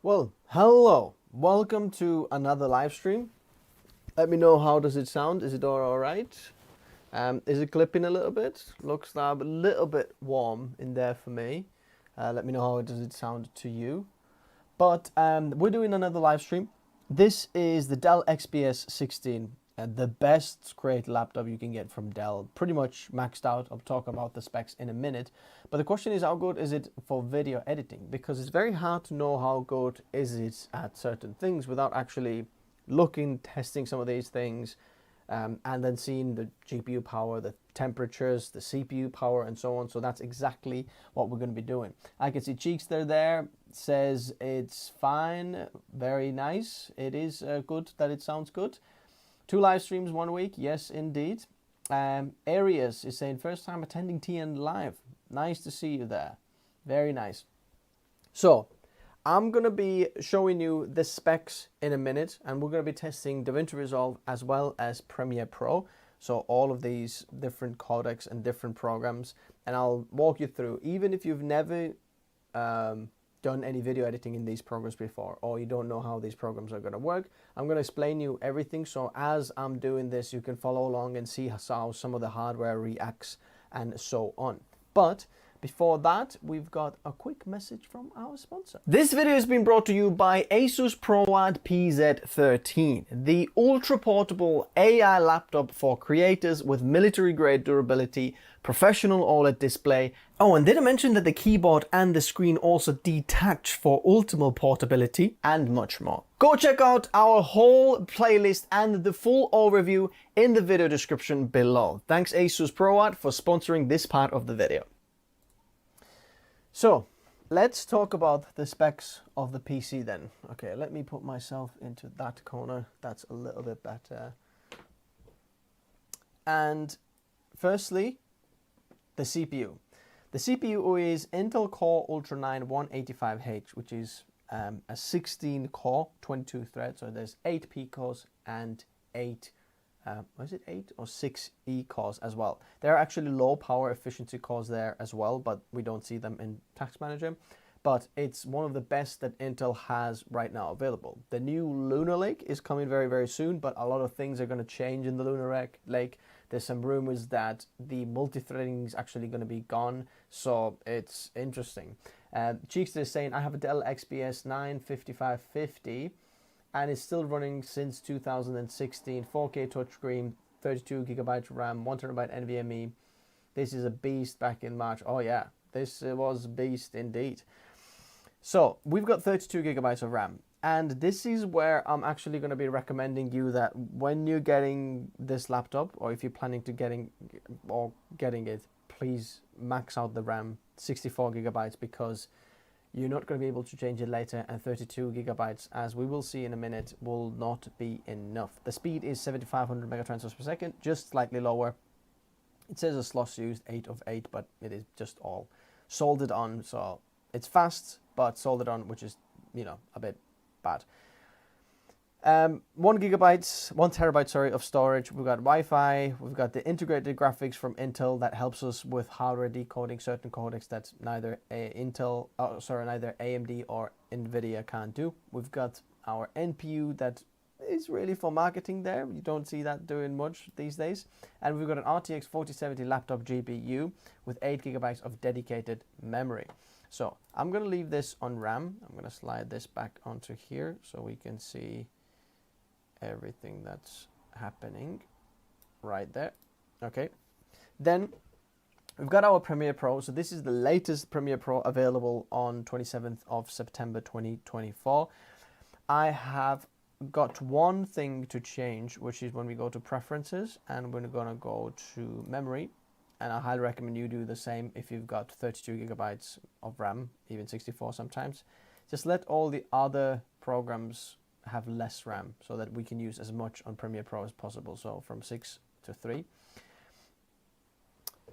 Well, hello. Welcome to another live stream. Let me know, how does it sound? Is it all right? Is it clipping a little bit? Looks a little bit warm in there for me. Let me know, how does it sound to you? But we're doing another live stream. This is the Dell XPS 16, the best create laptop you can get from Dell. Pretty much maxed out. I'll talk about the specs in a minute. But the question is, how good is it for video editing? Because it's very hard to know how good is it at certain things without actually looking, testing some of these things, and then seeing the GPU power, the temperatures, the CPU power, and so on. So that's exactly what we're going to be doing. I can see Cheeks there, says it's fine, very nice. It is good that it sounds good. 2 live streams 1 week, yes indeed. Arias is saying first time attending TN live. Nice to see you there, very nice. So I'm going to be showing you the specs in a minute, and we're going to be testing DaVinci Resolve as well as Premiere Pro. So all of these different codecs and different programs, and I'll walk you through. Even if you've never done any video editing in these programs before, or you don't know how these programs are going to work, I'm going to explain you everything. So as I'm doing this, you can follow along and see how some of the hardware reacts and so on. But before that, we've got a quick message from our sponsor. This video has been brought to you by Asus ProAd PZ13, the ultra-portable AI laptop for creators with military-grade durability, professional OLED display. Oh, and did I mention that the keyboard and the screen also detach for ultimate portability, and much more. Go check out our whole playlist and the full overview in the video description below. Thanks Asus ProAd for sponsoring this part of the video. So let's talk about the specs of the PC then. Okay, let me put myself into that corner. That's a little bit better. And firstly, the CPU. The CPU is Intel Core Ultra 9 185H, which is a 16 core, 22 threads. So there's 8 P cores and 8 was it 8 or 6 E cores as well. There are actually low power efficiency cores there as well, but we don't see them in Task Manager. But it's one of the best that Intel has right now available. The new Lunar Lake is coming very, very soon, but a lot of things are going to change in the Lunar Lake. There's some rumors that the multi-threading is actually going to be gone, so it's interesting. Cheeks is saying, I have a Dell XPS 9 5550. And it's still running since 2016, 4K touchscreen, 32 gigabytes RAM, 1 terabyte NVMe. This is a beast back in March. Oh yeah, this was a beast indeed. So we've got 32 gigabytes of RAM, and this is where I'm actually going to be recommending you that when you're getting this laptop, or if you're planning to getting it, please max out the RAM 64 gigabytes, because you're not going to be able to change it later, and 32 gigabytes, as we will see in a minute, will not be enough. The speed is 7500 megatransfers per second, just slightly lower. It says a slots used 8 of 8, but it is just all soldered on, so it's fast, but soldered on, which is, you know, a bit bad. 1 terabyte, sorry, of storage. We've got Wi-Fi. We've got the integrated graphics from Intel that helps us with hardware decoding certain codecs that neither neither AMD or Nvidia can do. We've got our NPU that is really for marketing there. You don't see that doing much these days. And we've got an RTX 4070 laptop GPU with 8 gigabytes of dedicated memory. So I'm going to leave this on RAM. I'm going to slide this back onto here so we can see everything that's happening right there. Okay, then we've got our Premiere Pro. So this is the latest Premiere Pro available on 27th of September 2024. I have got one thing to change, which is when we go to preferences and we're going to go to memory, and I highly recommend you do the same if you've got 32 gigabytes of RAM, even 64 sometimes. Just let all the other programs have less RAM so that we can use as much on Premiere Pro as possible. So from 6 to 3.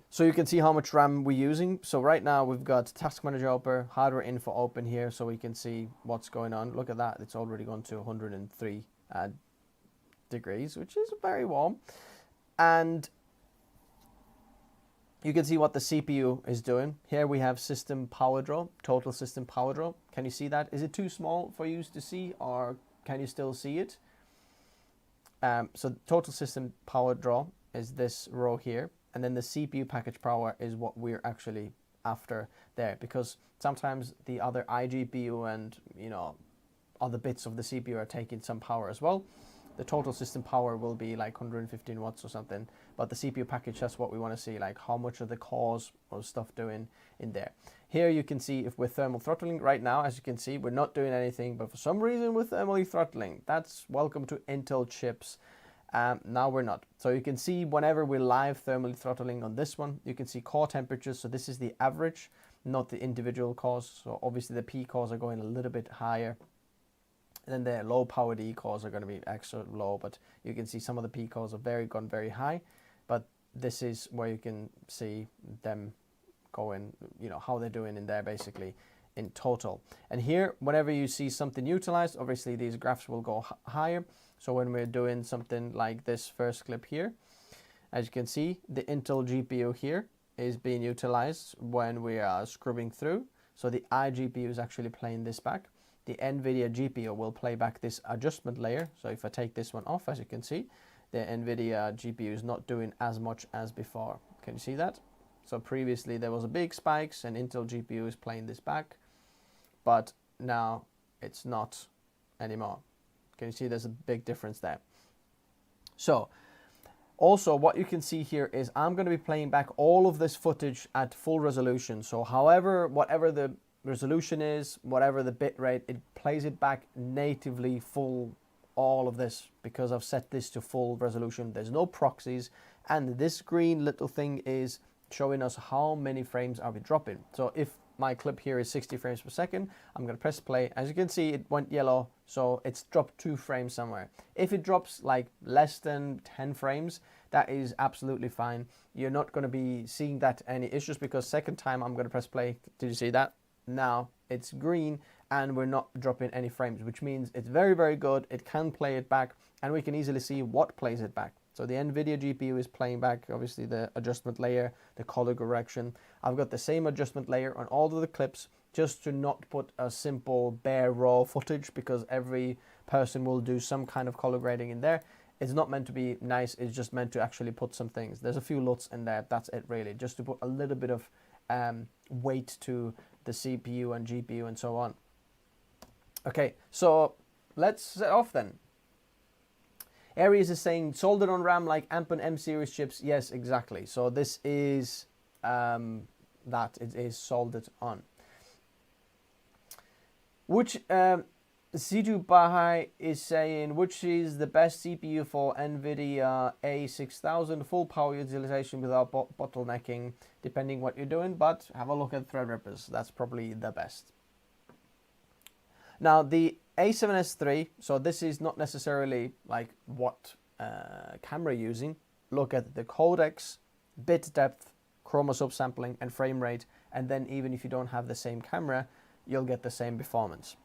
So you can see how much RAM we're using. So right now we've got Task Manager open, hardware info open here, so we can see what's going on. Look at that, it's already gone to 103 degrees, which is very warm. And you can see what the CPU is doing. Here we have system power draw, total system power draw. Can you see that? Is it too small for you to see, or can you still see it? So total system power draw is this row here, and then the CPU package power is what we're actually after there, because sometimes the other iGPU and other bits of the CPU are taking some power as well. The total system power will be like 115 watts or something, but the CPU package, that's what we want to see, like how much of the cores or stuff doing in there. Here you can see if we're thermal throttling right now, as you can see, we're not doing anything, but for some reason we're thermally throttling. That's welcome to Intel chips. Now we're not. So you can see whenever we're live thermally throttling on this one, you can see core temperatures. So this is the average, not the individual cores. So obviously the P cores are going a little bit higher. And then the low power D cores are going to be extra low, but you can see some of the P cores are gone very high. But this is where you can see them going, how they're doing in there basically in total. And here, whenever you see something utilized, obviously these graphs will go higher. So when we're doing something like this first clip here, as you can see, the Intel GPU here is being utilized when we are scrubbing through. So the iGPU is actually playing this back. The NVIDIA GPU will play back this adjustment layer. So if I take this one off, as you can see, the NVIDIA GPU is not doing as much as before. Can you see that? So previously there was a big spikes and Intel GPU is playing this back, but now it's not anymore. Can you see there's a big difference there? So also what you can see here is I'm going to be playing back all of this footage at full resolution. So whatever the resolution is, whatever the bit rate, it plays it back natively full, all of this, because I've set this to full resolution. There's no proxies, and this green little thing is showing us how many frames are we dropping. So if my clip here is 60 frames per second, I'm going to press play. As you can see, it went yellow, so it's dropped 2 frames somewhere. If it drops like less than 10 frames, that is absolutely fine. You're not going to be seeing that any issues, because second time I'm going to press play. Did you see that? Now it's green and we're not dropping any frames, which means it's very, very good. It can play it back, and we can easily see what plays it back. So the NVIDIA GPU is playing back, obviously, the adjustment layer, the color correction. I've got the same adjustment layer on all of the clips, just to not put a simple bare raw footage, because every person will do some kind of color grading in there. It's not meant to be nice, it's just meant to actually put some things. There's a few LUTs in there, that's it really, just to put a little bit of weight to the CPU and GPU and so on. Okay, so let's set off then. Aries is saying soldered on RAM like AMP and M series chips. Yes, exactly. So this is that it is soldered on. Which Sidu Bahai is saying, which is the best CPU for NVIDIA A6000, full power utilization without bottlenecking, depending what you're doing, but have a look at Threadrippers. That's probably the best. Now the A7S III, so this is not necessarily like what camera you're using. Look at the codecs, bit depth, chroma subsampling, and frame rate, and then even if you don't have the same camera, you'll get the same performance.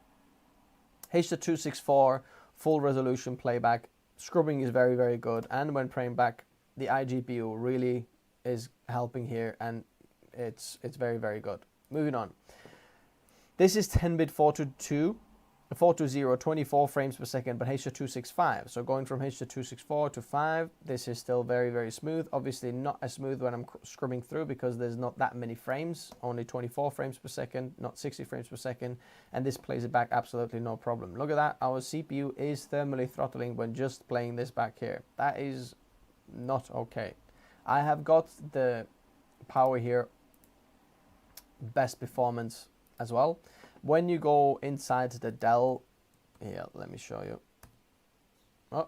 H.264 full resolution playback, scrubbing is very, very good, and when playing back, the iGPU really is helping here, and it's very, very good. Moving on. This is 10-bit 420, 24 frames per second, but H.265. So going from H.264 to 5, this is still very, very smooth. Obviously not as smooth when I'm scrubbing through, because there's not that many frames, only 24 frames per second, not 60 frames per second, and this plays it back absolutely no problem. Look at that, our CPU is thermally throttling when just playing this back here. That is not okay. I have got the power here, best performance as well. When you go inside the Dell, here, let me show you. Oh,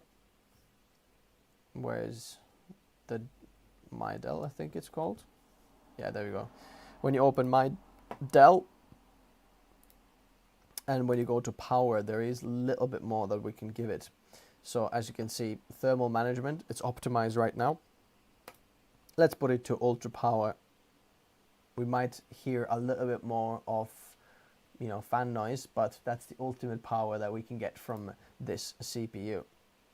where's the My Dell, I think it's called. Yeah, there we go. When you open My Dell, and when you go to power, there is a little bit more that we can give it. So as you can see, thermal management, it's optimized right now. Let's put it to ultra power. We might hear a little bit more of, you know, fan noise, but that's the ultimate power that we can get from this CPU.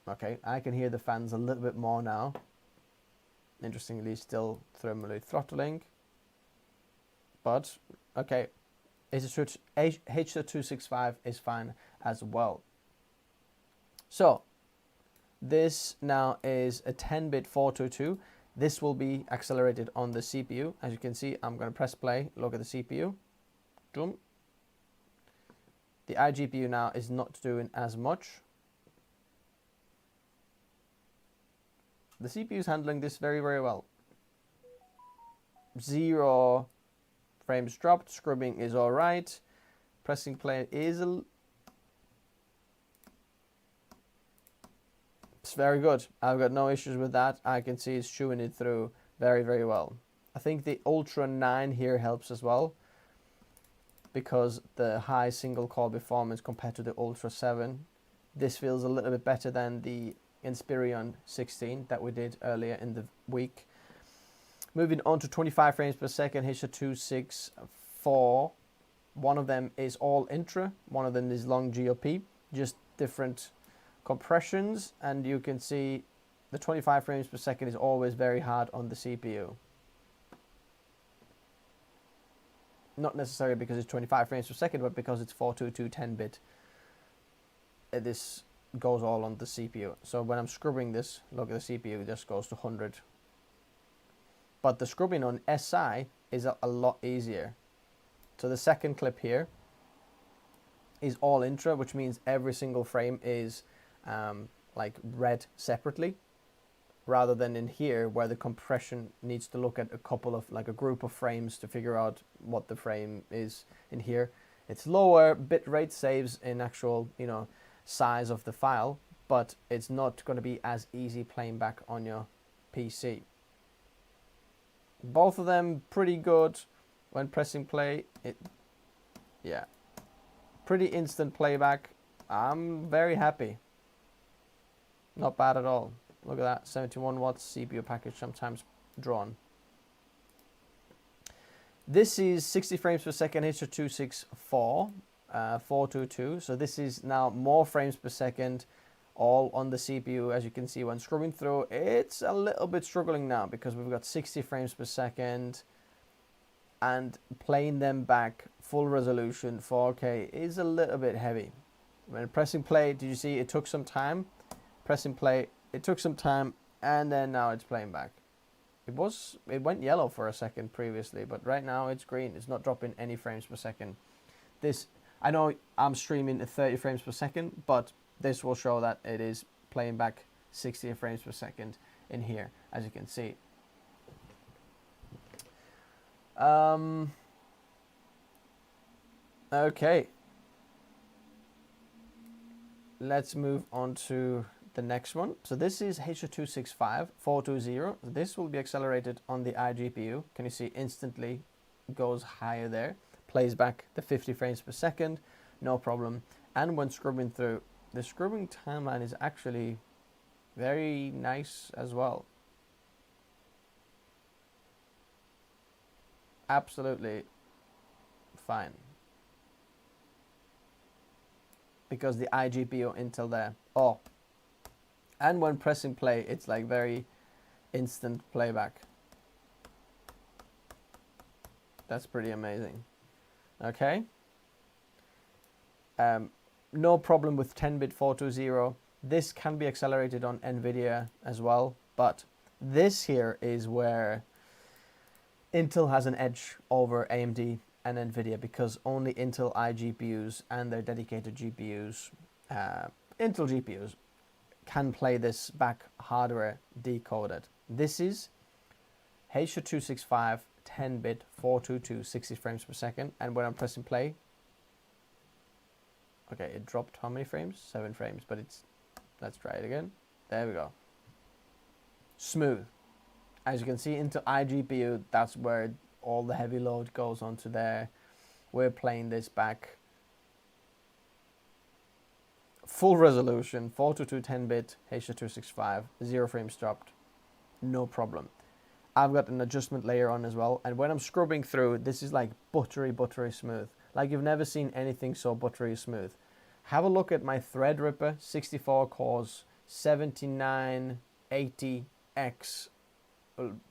Okay, I can hear the fans a little bit more now. Interestingly, still thermally throttling, but okay, H.265 is fine as well. So this now is a 10-bit 422. This will be accelerated on the CPU. As you can see, I'm going to press play, look at the CPU. Boom. The iGPU now is not doing as much. The CPU is handling this very, very well. 0 frames dropped, scrubbing is all right. Pressing play is it's very good. I've got no issues with that. I can see it's chewing it through very, very well. I think the Ultra 9 here helps as well, because the high single core performance compared to the Ultra 7. This feels a little bit better than the Inspiron 16 that we did earlier in the week. Moving on to 25 frames per second, H.264. One of them is all intra, one of them is long GOP, just different compressions, and you can see the 25 frames per second is always very hard on the CPU. Not necessarily because it's 25 frames per second, but because it's 422 10-bit. This goes all on the CPU. So when I'm scrubbing this, look at the CPU, it just goes to 100. But the scrubbing on SI is a lot easier. So the second clip here is all intra, which means every single frame is like read separately, rather than in here where the compression needs to look at a couple of, like a group of frames to figure out what the frame is. In here it's lower, bit rate saves in actual, you know, size of the file, but it's not going to be as easy playing back on your PC. Both of them pretty good. When pressing play, yeah, pretty instant playback. I'm very happy. Not bad at all. Look at that, 71 watts CPU package, sometimes drawn. This is 60 frames per second H.264 422. So this is now more frames per second, all on the CPU. As you can see, when scrubbing through, it's a little bit struggling now because we've got 60 frames per second, and playing them back full resolution 4K is a little bit heavy. When pressing play, did you see it took some time? Pressing play, it took some time, and then now it's playing back. It went yellow for a second previously, but right now it's green. It's not dropping any frames per second. This, I know I'm streaming at 30 frames per second, but this will show that it is playing back 60 frames per second in here, as you can see. Okay. Let's move on to the next one. So this is H.265 420. This will be accelerated on the iGPU. Can you see instantly goes higher there? Plays back the 50 frames per second, no problem. And when scrubbing through, the scrubbing timeline is actually very nice as well. Absolutely fine. Because the iGPU Intel there. Oh, and when pressing play, it's like very instant playback. That's pretty amazing. Okay. No problem with 10-bit 420. This can be accelerated on NVIDIA as well, but this here is where Intel has an edge over AMD and NVIDIA, because only Intel iGPUs and their dedicated GPUs, Intel GPUs, can play this back hardware decoded. This is H.265 10-bit 422 60 frames per second, and when I'm pressing play, okay, it dropped how many frames? 7 frames, but it's, let's try it again. There we go. Smooth. As you can see, into iGPU, that's where all the heavy load goes onto there. We're playing this back full resolution, 422 10-bit H.265, 0 frames dropped, no problem. I've got an adjustment layer on as well, and when I'm scrubbing through, this is like buttery smooth. Like you've never seen anything so buttery smooth. Have a look at my Threadripper 64 cores 7980X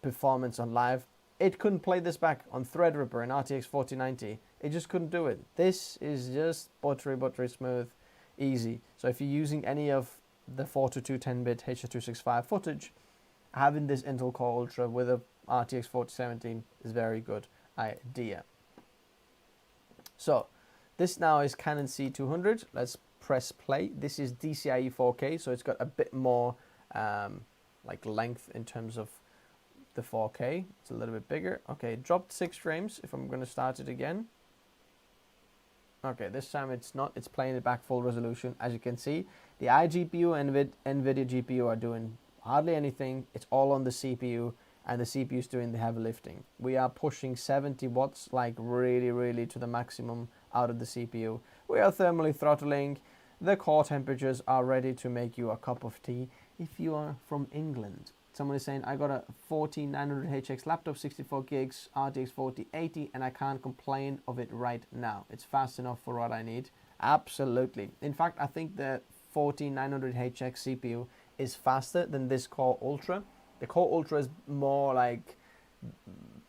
performance on live. It couldn't play this back on Threadripper and RTX 4090. It just couldn't do it. This is just buttery smooth, easy. So if you're using any of the 422 10-bit H.265 footage, having this Intel Core Ultra with a RTX 4070 is very good idea. So this now is Canon C200. Let's press play. This is DCIe 4K, so it's got a bit more like length in terms of the 4K. It's a little bit bigger. Okay, dropped 6 frames if I'm going to start it again. Okay, this time it's not. It's playing it back full resolution. As you can see, the iGPU and NVIDIA GPU are doing hardly anything. It's all on the CPU, and the CPU is doing the heavy lifting. We are pushing 70 watts, like really to the maximum out of the CPU. We are thermally throttling. The core temperatures are ready to make you a cup of tea if you are from England. Someone is saying, I got a 14900HX laptop, 64 gigs, RTX 4080, and I can't complain of it right now. It's fast enough for what I need. Absolutely. In fact, I think the 14900HX CPU is faster than this Core Ultra. The Core Ultra is more like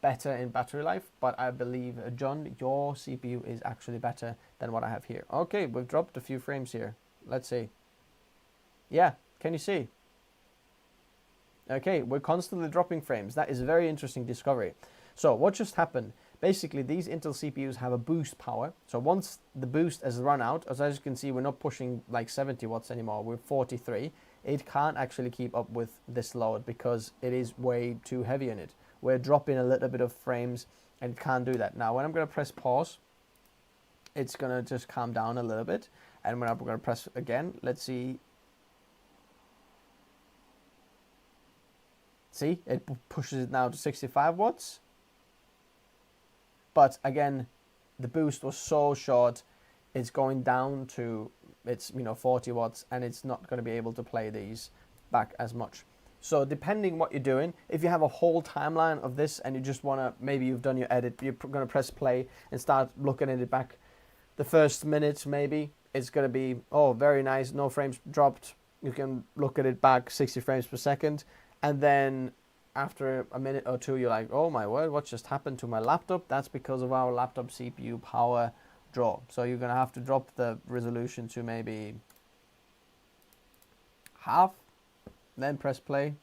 better in battery life, but I believe, John, your CPU is actually better than what I have here. Okay, we've dropped a few frames here. Let's see. Yeah, can you see? Okay, we're constantly dropping frames. That is a very interesting discovery. So what just happened? Basically, these Intel CPUs have a boost power. So once the boost has run out, as you can see, we're not pushing like 70 watts anymore. We're 43. It can't actually keep up with this load because it is way too heavy in it. We're dropping a little bit of frames and it can't do that. Now, when I'm going to press pause, it's going to just calm down a little bit. And when I'm going to press again, let's see. See, it pushes it now to 65 watts. But again, the boost was so short, it's going down to, it's 40 watts, and it's not going to be able to play these back as much. So depending what you're doing, if you have a whole timeline of this and you just want to, maybe you've done your edit, you're going to press play and start looking at it back. The first minute maybe, it's going to be, oh, very nice, no frames dropped. You can look at it back 60 frames per second. And then after a minute or two, you're like, oh my word, what just happened to my laptop? That's because of our laptop CPU power draw. So you're going to have to drop the resolution to maybe half, then press play.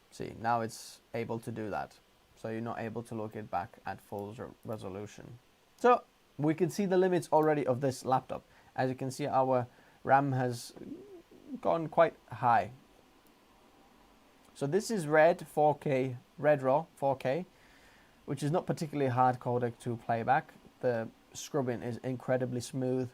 See, now it's able to do that. So you're not able to look it back at full resolution. So we can see the limits already of this laptop. As you can see, our RAM has gone quite high. So this is Red 4K, Red Raw 4K, which is not particularly hard codec to play back. The scrubbing is incredibly smooth.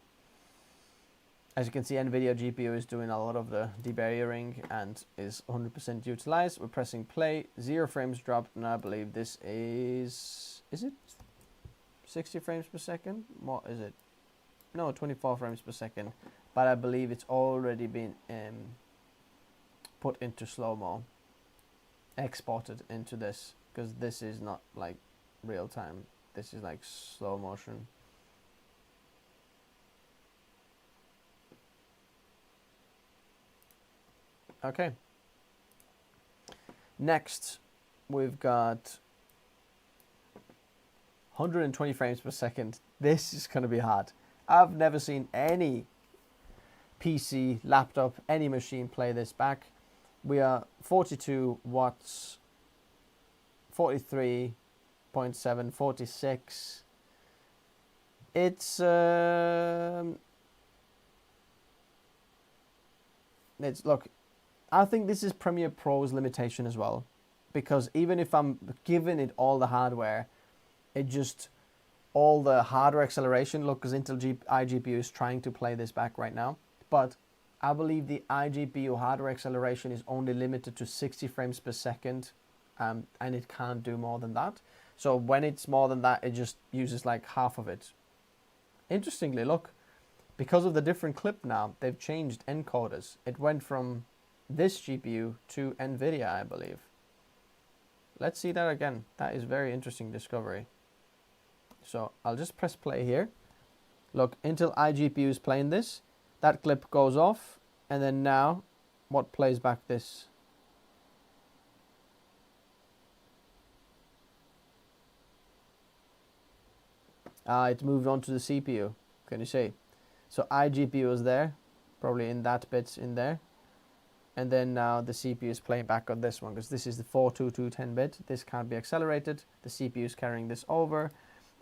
As you can see, NVIDIA GPU is doing a lot of the debarriering and is 100% utilized. We're pressing play, 0 frames dropped, and I believe this is it 60 frames per second? What is it? No, 24 frames per second. But I believe it's already been put into slow-mo, exported into this, because this is not like real time. This is like slow motion. Okay. Next, we've got 120 frames per second. This is going to be hard. I've never seen any PC, laptop, any machine play this back. We are 42 watts, 43.7, 46. It's look, I think this is Premiere Pro's limitation as well, because even if I'm giving it all the hardware, it just, all the hardware acceleration, look, because Intel iGPU is trying to play this back right now, but I believe the iGPU hardware acceleration is only limited to 60 frames per second, and it can't do more than that. So when it's more than that, it just uses like half of it. Interestingly, look, because of the different clip now, they've changed encoders. It went from this GPU to NVIDIA, I believe. Let's see that again. That is very interesting discovery. So I'll just press play here. Look, Intel iGPU is playing this. That clip goes off, and then now, what plays back this? It moved on to the CPU. Can you see? So iGPU is there, probably in that bit in there. And then now the CPU is playing back on this one, because this is the 42210-bit. This can't be accelerated. The CPU is carrying this over.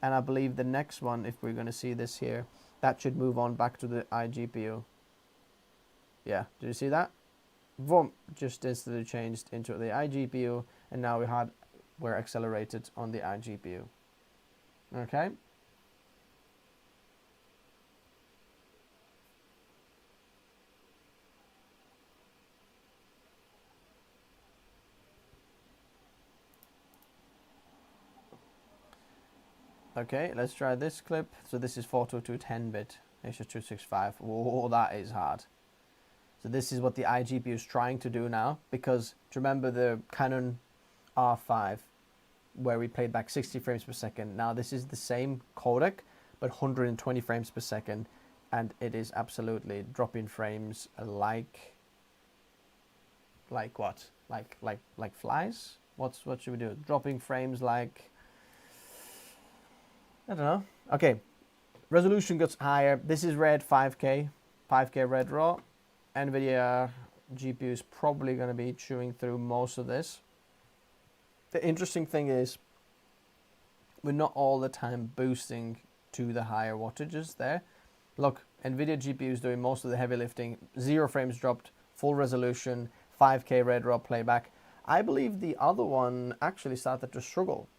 And I believe the next one, if we're going to see this here, that should move on back to the iGPU. Yeah, did you see that? Boom, just instantly changed into the iGPU, and now we're accelerated on the iGPU. Okay. Okay, let's try this clip. So this is 42210-bit, H.265. Whoa, that is hard. So this is what the iGPU is trying to do now, because do you remember the Canon R5 where we played back 60 frames per second? Now this is the same codec, but 120 frames per second, and it is absolutely dropping frames like what? Like flies? What should we do? Dropping frames like, I don't know. Okay, resolution gets higher. This is red 5K red raw. NVIDIA GPU is probably going to be chewing through most of this. The interesting thing is we're not all the time boosting to the higher wattages there. Look, NVIDIA GPU is doing most of the heavy lifting. 0 frames dropped, full resolution, 5K red raw playback. I believe the other one actually started to struggle.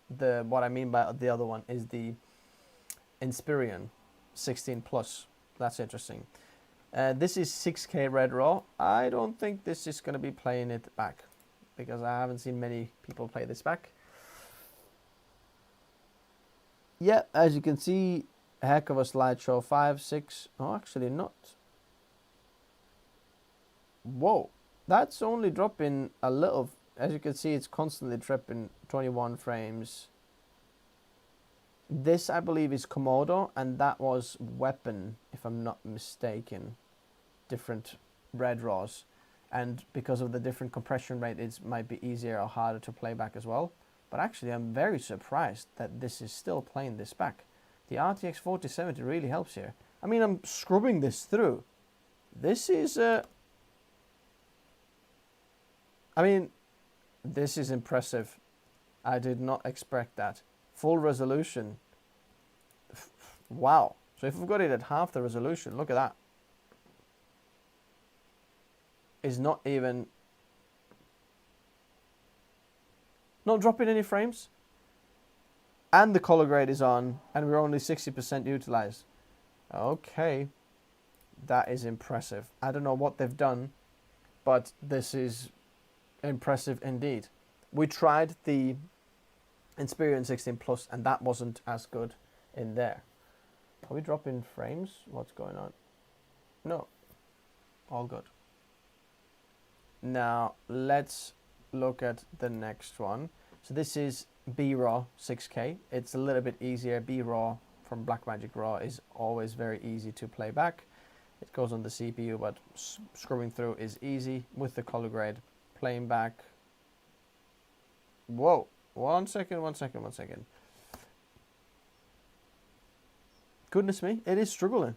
What I mean by the other one is the Inspiron 16 Plus. That's interesting. This is 6K red raw. I don't think this is going to be playing it back, because I haven't seen many people play this back. Yeah, as you can see, a heck of a slideshow. 5, 6. Oh, actually not. Whoa, that's only dropping a little. As you can see, it's constantly tripping 21 frames. This, I believe, is Komodo, and that was Weapon, if I'm not mistaken. Different red raws. And because of the different compression rate, it might be easier or harder to play back as well. But actually, I'm very surprised that this is still playing this back. The RTX 4070 really helps here. I mean, I'm scrubbing this through. This is... I mean... This is impressive. I did not expect that. Full resolution. Wow. So if we've got it at half the resolution, look at that. Is not even... Not dropping any frames. And the color grade is on, and we're only 60% utilized. Okay. That is impressive. I don't know what they've done, but this is... impressive indeed. We tried the Inspiron 16 Plus, and that wasn't as good in there. Are we dropping frames? What's going on? No. All good. Now, let's look at the next one. So this is B-RAW 6K. It's a little bit easier. B-RAW from Blackmagic RAW is always very easy to play back. It goes on the CPU, but scrolling through is easy with the color grade. Playing back. Whoa, one second. Goodness me, it is struggling.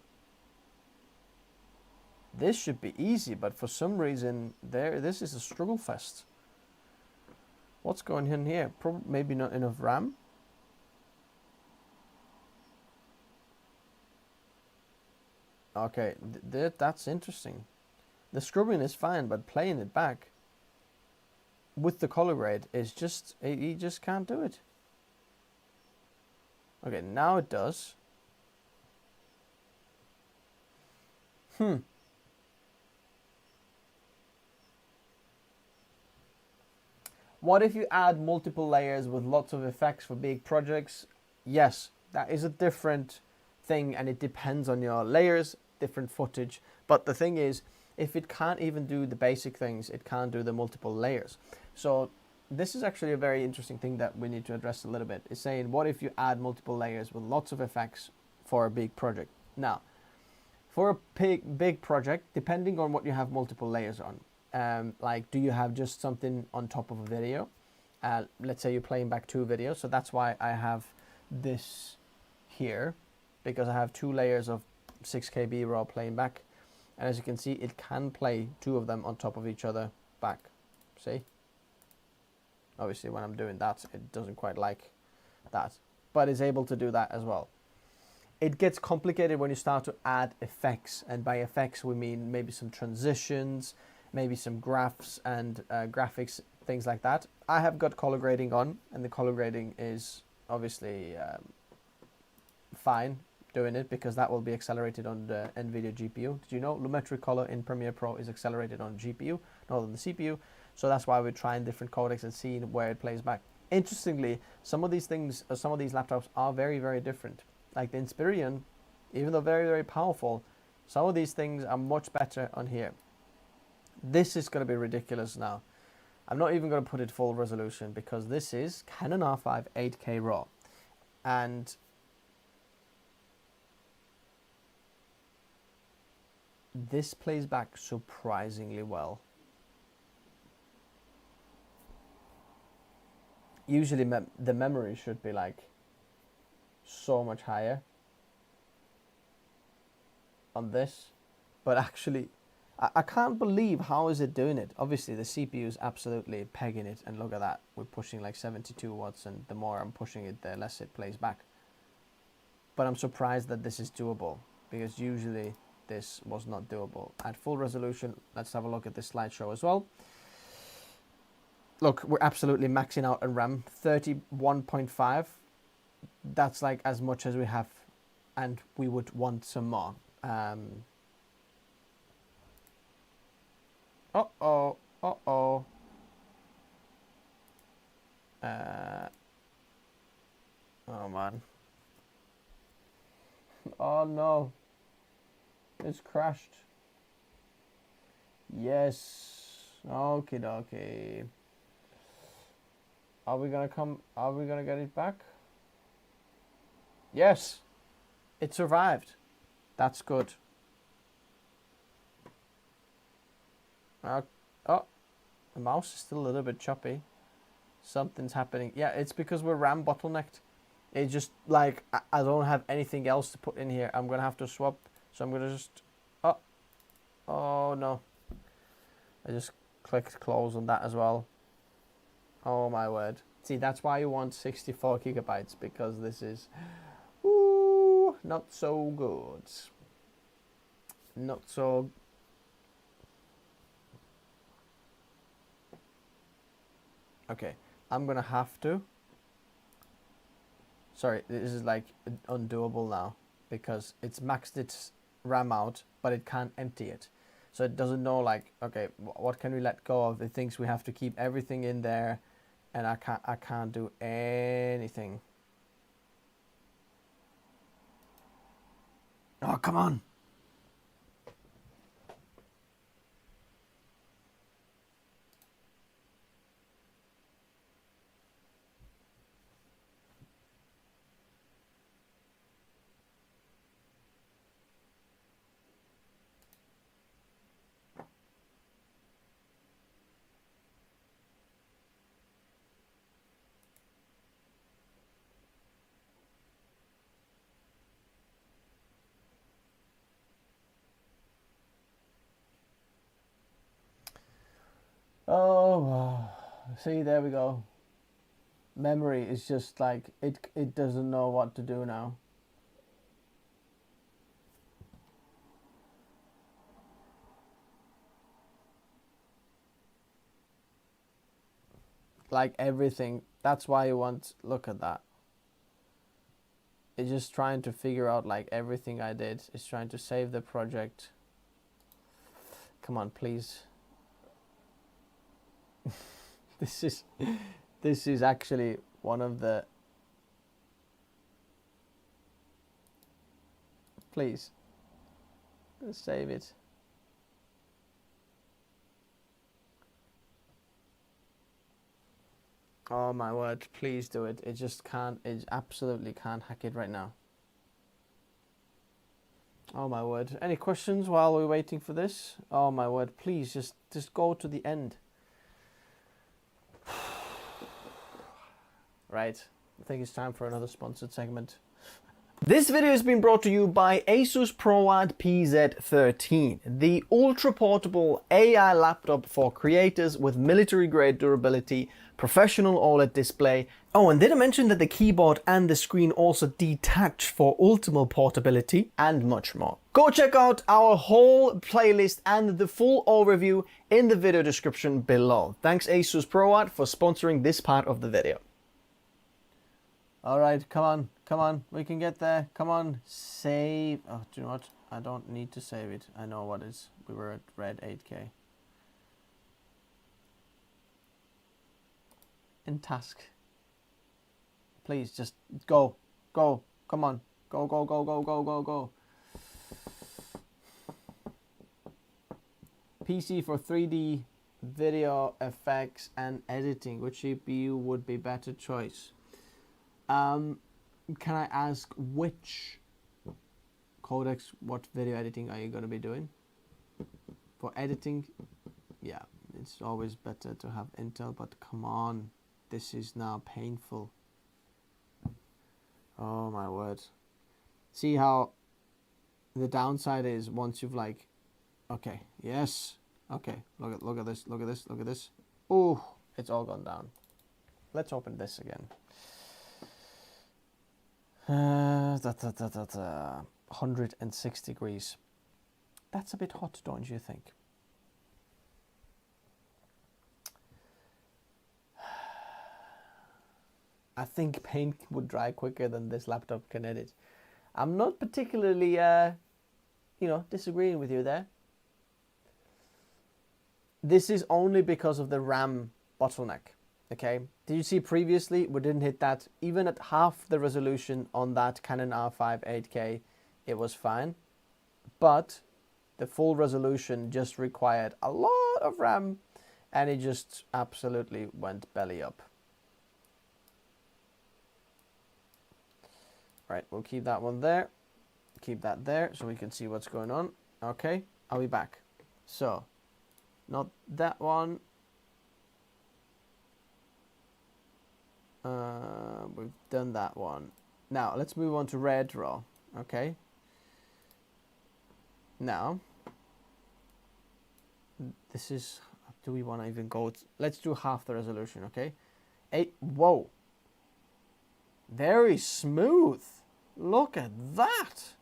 This should be easy, but for some reason this is a struggle fest. What's going on here? Maybe not enough RAM. Okay, that's interesting. The scrubbing is fine, but playing it back with the color grade is just, you just can't do it. Okay, now it does. What if you add multiple layers with lots of effects for big projects? Yes, that is a different thing, and it depends on your layers, different footage. But the thing is, if it can't even do the basic things, it can't do the multiple layers. So this is actually a very interesting thing that we need to address a little bit. It's saying, what if you add multiple layers with lots of effects for a big project? Now, for a big project, depending on what you have multiple layers on, like, do you have just something on top of a video? Let's say you're playing back 2 videos. So that's why I have this here because I have 2 layers of 6K B-roll playing back. And as you can see, it can play 2 of them on top of each other back. See? Obviously, when I'm doing that, it doesn't quite like that. But it's able to do that as well. It gets complicated when you start to add effects. And by effects, we mean maybe some transitions, maybe some graphs and graphics, things like that. I have got color grading on, and the color grading is obviously fine doing it because that will be accelerated on the NVIDIA GPU. Did you know Lumetri color in Premiere Pro is accelerated on GPU, not on the CPU? So that's why we're trying different codecs and seeing where it plays back. Interestingly, some of these things, some of these laptops are very, very different. Like the Inspiron, even though very, very powerful, some of these things are much better on here. This is going to be ridiculous now. I'm not even going to put it full resolution because this is Canon R5 8K RAW. And this plays back surprisingly well. Usually the memory should be like so much higher on this, but actually I can't believe how is it doing it. Obviously the CPU is absolutely pegging it, and look at that, we're pushing like 72 watts, and the more I'm pushing it, the less it plays back. But I'm surprised that this is doable because usually this was not doable. At full resolution, let's have a look at this slideshow as well. Look, we're absolutely maxing out on RAM, 31.5. That's like as much as we have, and we would want some more. Uh-oh. Oh man. Oh no. It's crashed. Yes. Okie dokie. Are we gonna get it back? Yes. It survived. That's good. Oh, the mouse is still a little bit choppy. Something's happening. Yeah, it's because we're RAM bottlenecked. It's just like I don't have anything else to put in here. I'm gonna have to swap. So I'm gonna just. Oh no. I just clicked close on that as well. Oh my word. See, that's why you want 64 gigabytes, because this is not so good. Not so. Okay, I'm gonna have to. Sorry, this is like undoable now because it's maxed its RAM out, but it can't empty it. So it doesn't know like, okay, what can we let go of? It thinks we have to keep everything in there, and I can't do anything. Oh, come on. Oh, see, there we go. Memory is just like, it doesn't know what to do now. Like everything. That's why you want, look at that. It's just trying to figure out like everything I did. It's trying to save the project. Come on, please. This is actually one of the. Please. Let's save it. Oh my word, please do it. It just can't, it absolutely can't hack it right now. Oh my word. Any questions while we're waiting for this? Oh my word, please just go to the end. Right. I think it's time for another sponsored segment. This video has been brought to you by Asus ProArt PZ13, the ultra-portable AI laptop for creators with military-grade durability, professional OLED display. Oh, and did I mention that the keyboard and the screen also detach for ultimate portability and much more. Go check out our whole playlist and the full overview in the video description below. Thanks Asus ProArt for sponsoring this part of the video. All right, come on, we can get there. Come on, save. Oh, do you know what? I don't need to save it. I know what is. We were at red 8K. In task. Please, just go. Come on. Go. PC for 3D video effects and editing. Which CPU would be better choice? Can I ask which codecs, what video editing are you going to be doing? For editing, yeah, it's always better to have Intel, but come on, this is now painful. Oh my word. See how the downside is once you've like, okay, yes, okay, look at this. Oh, it's all gone down. Let's open this again. 106 degrees. That's a bit hot, don't you think? I think paint would dry quicker than this laptop can edit. I'm not particularly, disagreeing with you there. This is only because of the RAM bottleneck. Okay, did you see previously we didn't hit that? Even at half the resolution on that Canon R5 8K, it was fine. But the full resolution just required a lot of RAM and it just absolutely went belly up. Right, we'll keep that one there. Keep that there so we can see what's going on. Okay, are we back? So, not that one. We've done that one. Now let's move on to red raw. Okay. Now this is, do we want to even go? Let's do half the resolution. Okay. Whoa. Very smooth. Look at that.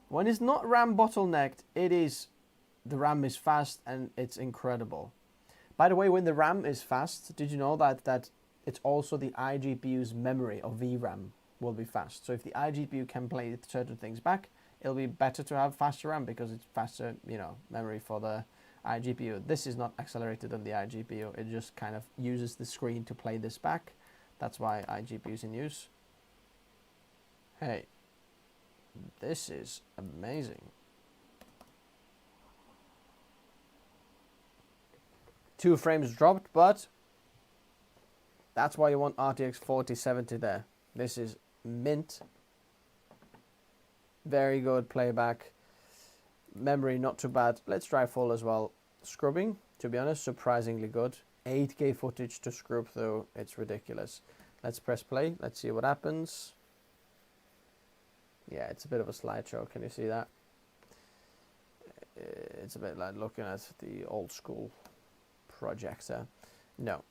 When it's not RAM bottlenecked, the RAM is fast and it's incredible. By the way, when the RAM is fast, did you know that it's also the iGPU's memory or VRAM will be fast. So if the iGPU can play certain things back, it'll be better to have faster RAM because it's faster, memory for the iGPU. This is not accelerated on the iGPU. It just kind of uses the screen to play this back. That's why iGPU is in use. Hey, this is amazing. 2 frames dropped, but that's why you want RTX 4070 there. This is mint. Very good playback. Memory not too bad. Let's try full as well. Scrubbing, to be honest, surprisingly good. 8K footage to scrub through. It's ridiculous. Let's press play. Let's see what happens. Yeah, it's a bit of a slideshow. Can you see that? It's a bit like looking at the old school projector. No.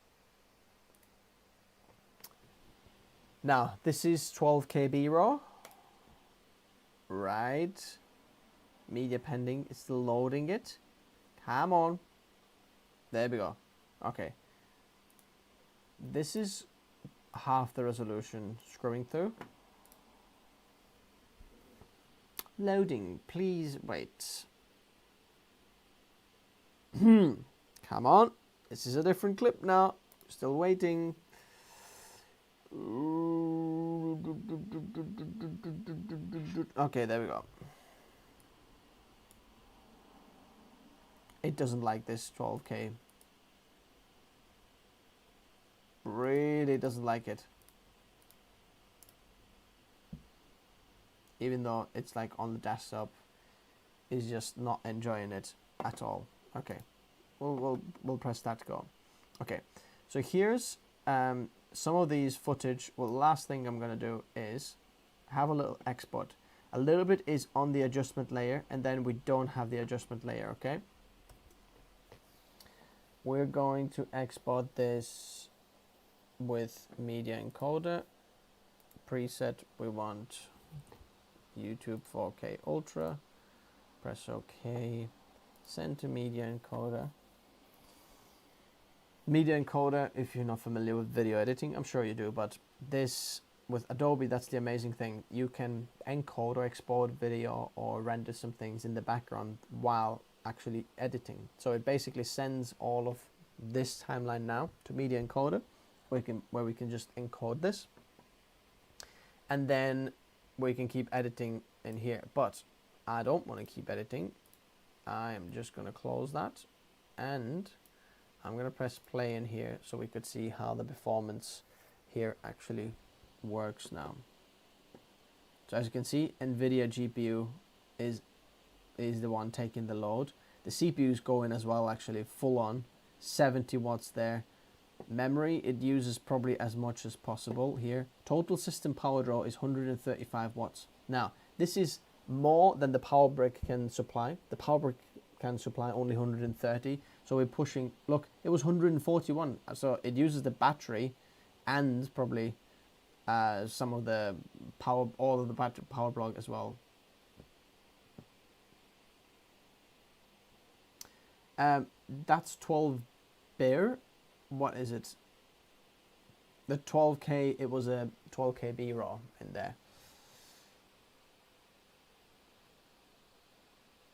Now, this is 12KB raw. Right. Media pending. It's still loading it. Come on. There we go. Okay. This is half the resolution scrolling through. Loading. Please wait. Come on. This is a different clip now. Still waiting. Okay, there we go. It doesn't like this 12K. Really doesn't like it. Even though it's like on the desktop, it's just not enjoying it at all. Okay, we'll press that to go. Okay, so here's some of these footage. Well, the last thing I'm gonna do is have a little export. A little bit is on the adjustment layer, and then we don't have the adjustment layer, okay? We're going to export this with media encoder. Preset, we want YouTube 4K Ultra. Press OK. Send to media encoder. Media encoder, if you're not familiar with video editing, I'm sure you do, but this, with Adobe, that's the amazing thing. You can encode or export video or render some things in the background while actually editing. So it basically sends all of this timeline now to media encoder, where we can just encode this. And then we can keep editing in here. But I don't want to keep editing. I am just going to close that, and I'm going to press play in here so we could see how the performance here actually works now. So as you can see, NVIDIA GPU is the one taking the load. The CPU is going as well, actually full on, 70 watts there. Memory, it uses probably as much as possible here. Total system power draw is 135 watts. Now, this is more than the power brick can supply. The power brick can supply only 130. So we're pushing, look, it was 141. So it uses the battery and probably some of the power, all of the battery power block as well. That's 12 bare. What is it? The 12K, it was a 12KB raw in there.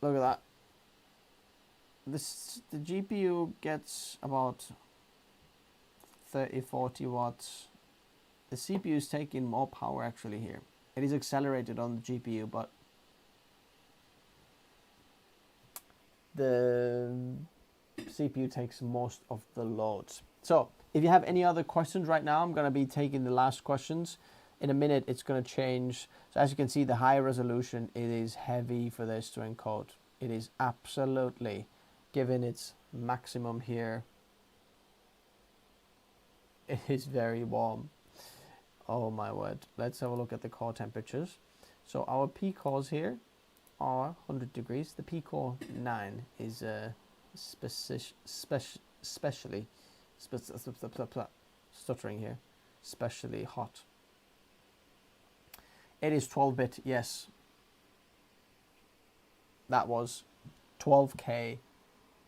Look at that. The GPU gets about 30-40 watts. The CPU is taking more power actually here. It is accelerated on the GPU, but the CPU takes most of the loads. So if you have any other questions right now, I'm going to be taking the last questions. In a minute, it's going to change. So as you can see, the high resolution, it is heavy for this to encode. It is absolutely, given its maximum here, it is very warm. Oh my word. Let's have a look at the core temperatures. So our P cores here are 100 degrees. The P core 9 is especially stuttering here, especially hot. It is 12-bit, yes. That was 12K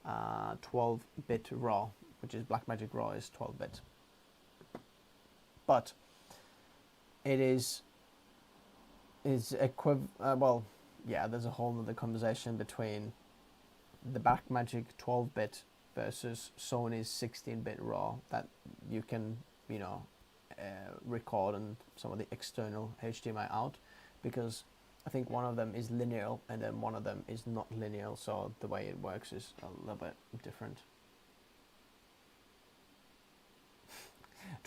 12-bit raw, which is Blackmagic Raw is 12-bit. But it is well, yeah, there's a whole other conversation between the Blackmagic 12-bit versus Sony's 16-bit raw that you can, you know, record on some of the external HDMI out, because I think one of them is linear and then one of them is not linear, so the way it works is a little bit different.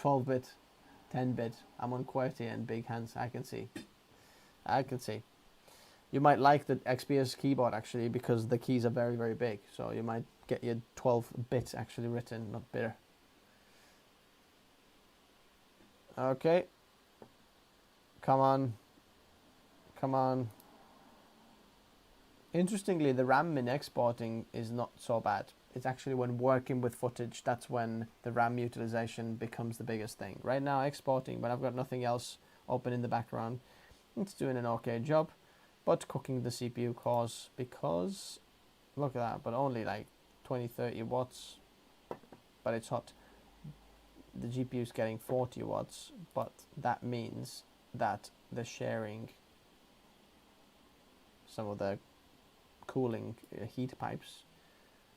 12-bit, 10-bit, I'm on QWERTY and big hands, I can see. You might like the XPS keyboard actually, because the keys are very, very big, so you might get your 12-bit actually written, not bitter. Okay, come on. Interestingly, the RAM in exporting is not so bad. It's actually when working with footage, that's when the RAM utilization becomes the biggest thing. Right now, exporting, but I've got nothing else open in the background, it's doing an okay job, but cooking the CPU cores, because, look at that, but only like 20-30 watts, but it's hot. The GPU is getting 40 watts, but that means that the sharing some of the cooling heat pipes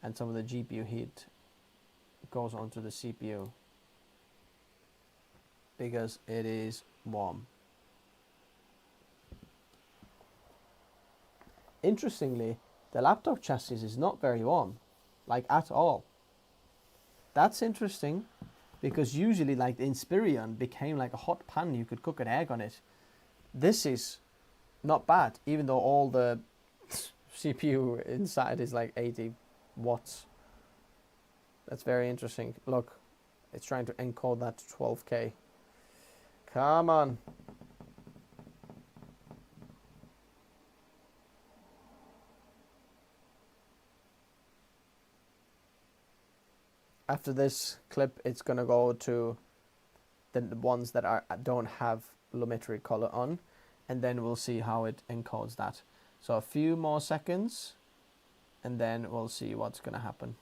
and some of the GPU heat goes onto the CPU because it is warm. Interestingly, the laptop chassis is not very warm, like at all. That's interesting, because usually like the Inspiron became like a hot pan, you could cook an egg on it. This is not bad, even though all the CPU inside is like 80 watts. That's very interesting. Look, it's trying to encode that to 12K. Come on. After this clip, it's gonna go to the ones that don't have Lumetri color on, and then we'll see how it encodes that. So a few more seconds, and then we'll see what's gonna happen.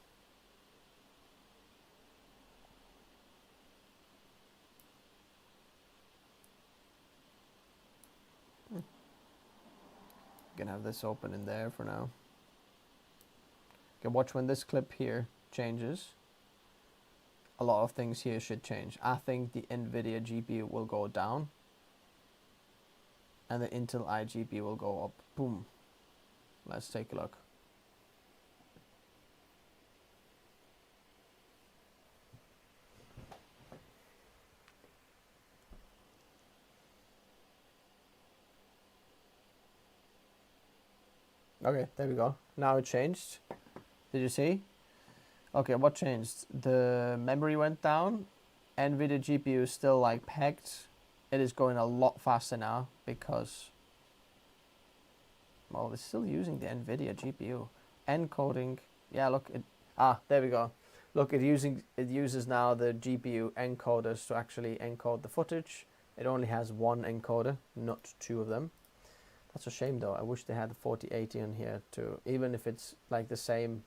Gonna have this open in there for now. Okay, watch when this clip here changes. A lot of things here should change. I think the NVIDIA GPU will go down, and the Intel iGPU will go up. Boom. Let's take a look. Okay, there we go. Now it changed. Did you see? Okay, what changed? The memory went down. NVIDIA GPU is still like pegged. It is going a lot faster now because, well, it's still using the NVIDIA GPU. Encoding, yeah, look, there we go. Look, it uses now the GPU encoders to actually encode the footage. It only has one encoder, not two of them. That's a shame though. I wish they had the 4080 on here too, even if it's like the same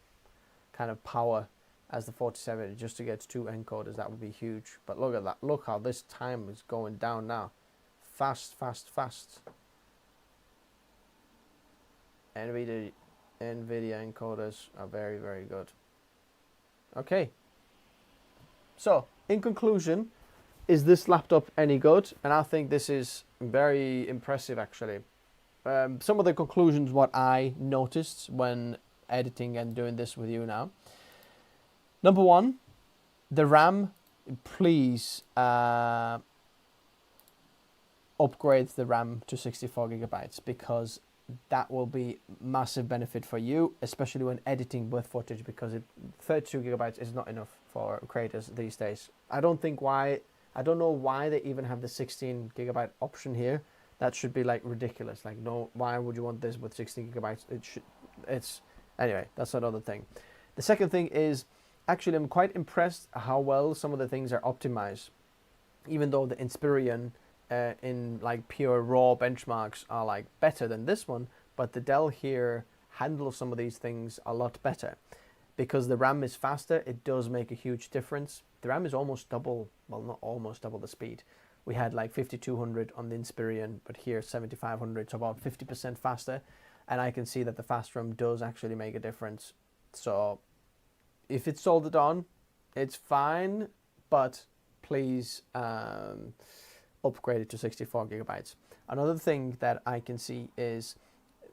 kind of power as the 4070, just to get two encoders. That would be huge. But look at that. Look how this time is going down now. Fast, fast, fast. NVIDIA encoders are very, very good. Okay. So, in conclusion, is this laptop any good? And I think this is very impressive actually. Some of the conclusions what I noticed when editing and doing this with you now. Number one, the RAM, please upgrade the RAM to 64 gigabytes, because that will be massive benefit for you, especially when editing with footage, because 32 gigabytes is not enough for creators these days. I don't know why they even have the 16 gigabyte option here. That should be like ridiculous. Like, no, why would you want this with 16 gigabytes? Anyway, that's another thing. The second thing is, actually, I'm quite impressed how well some of the things are optimized. Even though the Inspiron in like pure raw benchmarks are like better than this one, but the Dell here handles some of these things a lot better. Because the RAM is faster, it does make a huge difference. The RAM is almost double, well, not almost double the speed. We had like 5200 on the Inspiron, but here 7500, so about 50% faster. And I can see that the fast RAM does actually make a difference. So if it's soldered on, it's fine, but please upgrade it to 64 gigabytes. Another thing that I can see is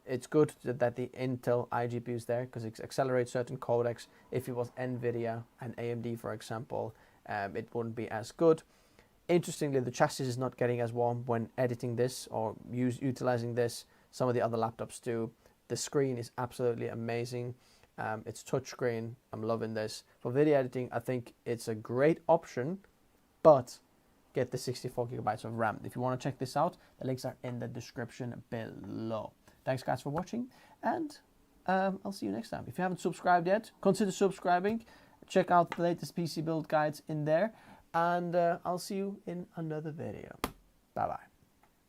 it's good that the Intel iGPU is there, because it accelerates certain codecs. If it was NVIDIA and AMD, for example, it wouldn't be as good. Interestingly, the chassis is not getting as warm when editing this or utilizing this. Some of the other laptops do. The screen is absolutely amazing. It's touchscreen. I'm loving this. For video editing, I think it's a great option, but get the 64 gigabytes of RAM. If you want to check this out, the links are in the description below. Thanks guys for watching, and I'll see you next time. If you haven't subscribed yet, consider subscribing. Check out the latest PC build guides in there, and I'll see you in another video. Bye bye.